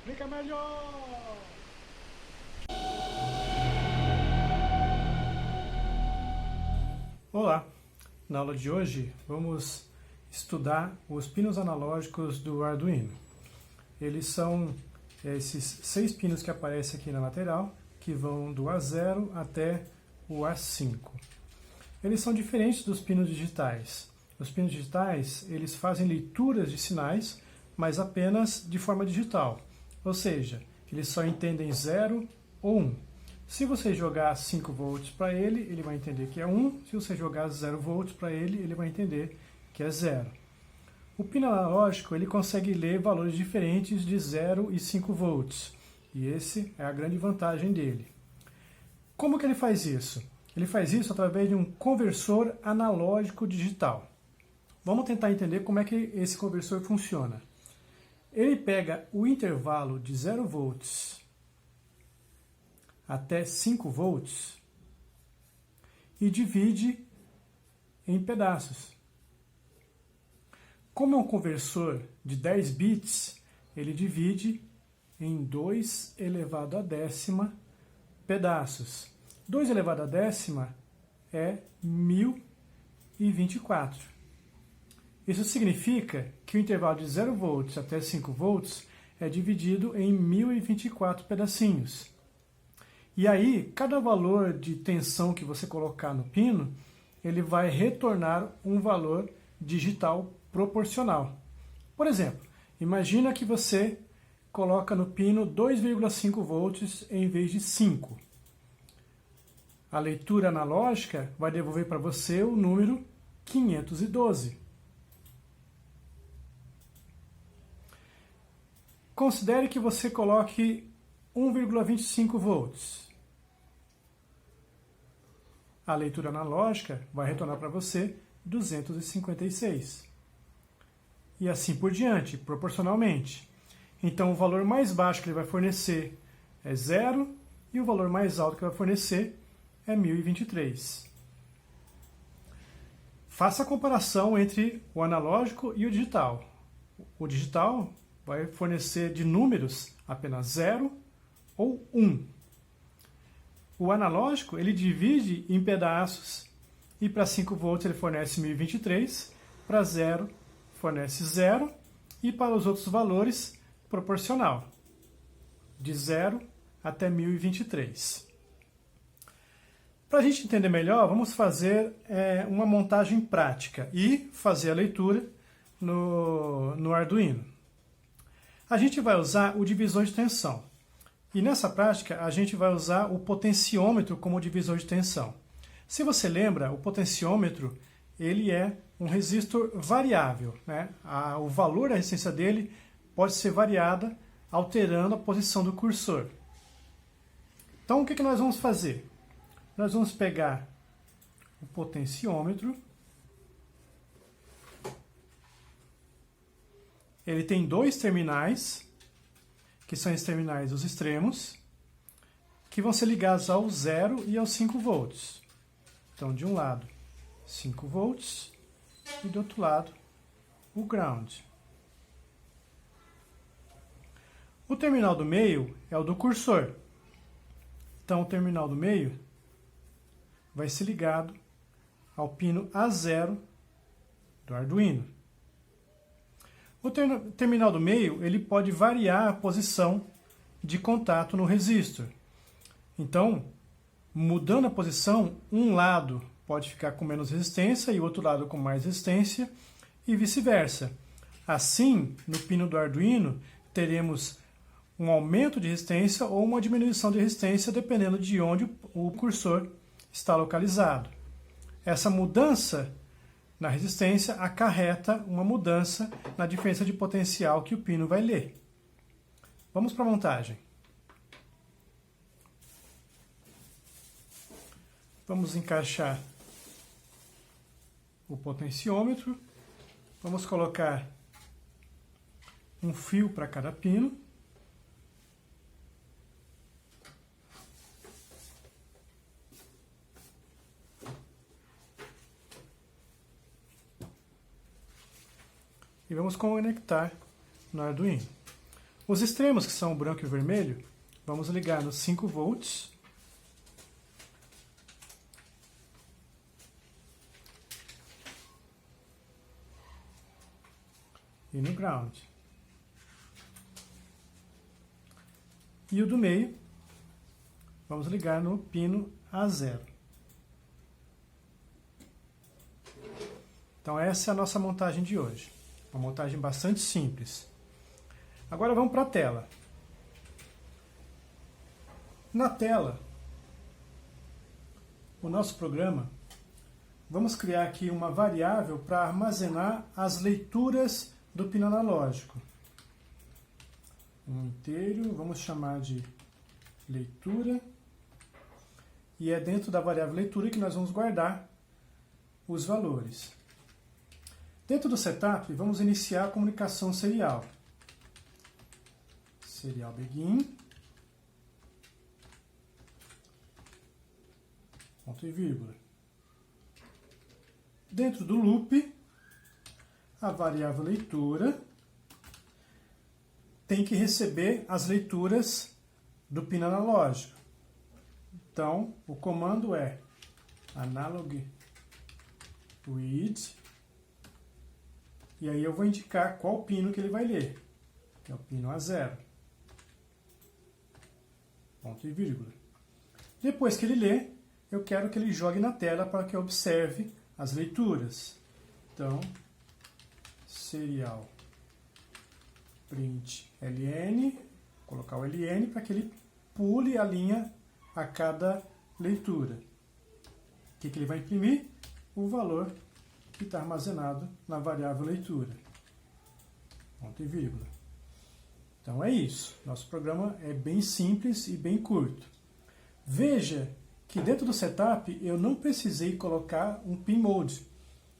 Fica melhor! Olá! Na aula de hoje vamos estudar os pinos analógicos do Arduino. Eles são esses 6 pinos que aparecem aqui na lateral, que vão do A0 até o A5. Eles são diferentes dos pinos digitais. Os pinos digitais, eles fazem leituras de sinais, mas apenas de forma digital. Ou seja, eles só entendem 0 ou 1. Se você jogar 5 volts para ele, ele vai entender que é 1. Se você jogar 0 volts para ele, ele vai entender que é 0. O pino analógico, ele consegue ler valores diferentes de 0 e 5 volts. E esse é a grande vantagem dele. Como que ele faz isso? Ele faz isso através de um conversor analógico digital. Vamos tentar entender como é que esse conversor funciona. Ele pega o intervalo de 0 volts até 5 volts e divide em pedaços. Como é um conversor de 10 bits, ele divide em 2 elevado à décima pedaços. 2 elevado à décima é 1024. Isso significa que o intervalo de 0 volts até 5 volts é dividido em 1024 pedacinhos. E aí, cada valor de tensão que você colocar no pino, ele vai retornar um valor digital proporcional. Por exemplo, imagina que você coloca no pino 2,5 volts em vez de 5. A leitura analógica vai devolver para você o número 512. Considere que você coloque 1,25 volts. A leitura analógica vai retornar para você 256. E assim por diante, proporcionalmente. Então, o valor mais baixo que ele vai fornecer é 0 e o valor mais alto que vai fornecer é 1023. Faça a comparação entre o analógico e o digital. O digital vai fornecer de números apenas 0 ou 1. O analógico, ele divide em pedaços e para 5 volts ele fornece 1023, para 0 fornece 0 e para os outros valores proporcional, de 0 até 1023. Para a gente entender melhor, vamos fazer uma montagem prática e fazer a leitura no Arduino. A gente vai usar o divisor de tensão. E nessa prática, a gente vai usar o potenciômetro como divisor de tensão. Se você lembra, o potenciômetro ele é um resistor variável, né? O valor da resistência dele pode ser variada alterando a posição do cursor. Então, o que nós vamos fazer? Nós vamos pegar o potenciômetro. Ele tem 2 terminais, que são os terminais dos extremos, que vão ser ligados ao 0 e aos 5 volts. Então, de um lado, 5 volts e do outro lado, o ground. O terminal do meio é o do cursor. Então, o terminal do meio vai ser ligado ao pino A0 do Arduino. O terminal do meio ele pode variar a posição de contato no resistor. Então, mudando a posição, um lado pode ficar com menos resistência e o outro lado com mais resistência e vice-versa. Assim, no pino do Arduino, teremos um aumento de resistência ou uma diminuição de resistência dependendo de onde o cursor está localizado. Essa mudança na resistência acarreta uma mudança na diferença de potencial que o pino vai ler. Vamos para a montagem. Vamos encaixar o potenciômetro. Vamos colocar um fio para cada pino. E vamos conectar no Arduino. Os extremos, que são o branco e o vermelho, vamos ligar nos 5 volts. E no ground. E o do meio, vamos ligar no pino A0. Então essa é a nossa montagem de hoje. Uma montagem bastante simples. Agora vamos para a tela. Na tela, o nosso programa, vamos criar aqui uma variável para armazenar as leituras do pino analógico. Um inteiro, vamos chamar de leitura. E é dentro da variável leitura que nós vamos guardar os valores. Dentro do setup, vamos iniciar a comunicação serial. Serial begin. Ponto e vírgula. Dentro do loop, a variável leitura tem que receber as leituras do pino analógico. Então, o comando é analog read, e aí eu vou indicar qual pino que ele vai ler, que é o pino A0. Ponto e vírgula. Depois que ele lê, eu quero que ele jogue na tela para que eu observe as leituras. Então, serial print ln, colocar o ln para que ele pule a linha a cada leitura. O que ele vai imprimir? O valor que está armazenado na variável leitura. Ponto e vírgula. Então é isso. Nosso programa é bem simples e bem curto. Veja que dentro do setup eu não precisei colocar um pin mode.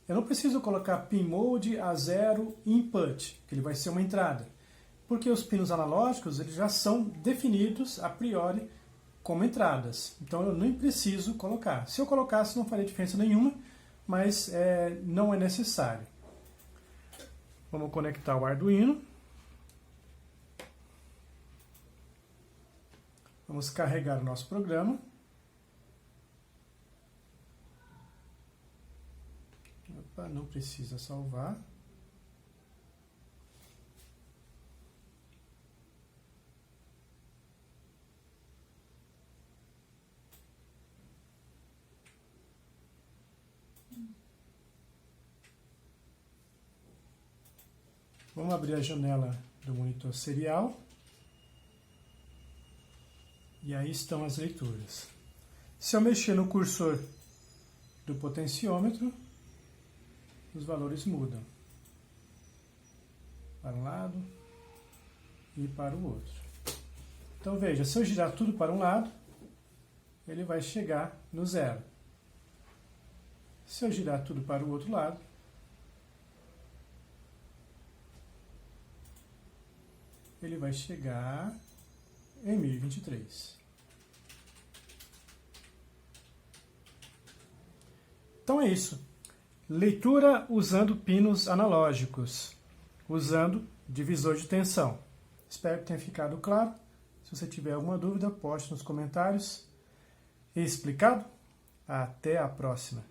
Eu não preciso colocar pin mode A0 input, que ele vai ser uma entrada. Porque os pinos analógicos eles já são definidos a priori como entradas. Então eu nem preciso colocar. Se eu colocasse não faria diferença nenhuma, mas não é necessário. Vamos conectar o Arduino. Vamos carregar o nosso programa. Opa, não precisa salvar. Vamos abrir a janela do monitor serial. E aí estão as leituras. Se eu mexer no cursor do potenciômetro, os valores mudam. Para um lado e para o outro. Então veja, se eu girar tudo para um lado, ele vai chegar no 0. Se eu girar tudo para o outro lado, ele vai chegar em 1023. Então é isso. Leitura usando pinos analógicos, usando divisor de tensão. Espero que tenha ficado claro. Se você tiver alguma dúvida, poste nos comentários. Explicado? Até a próxima.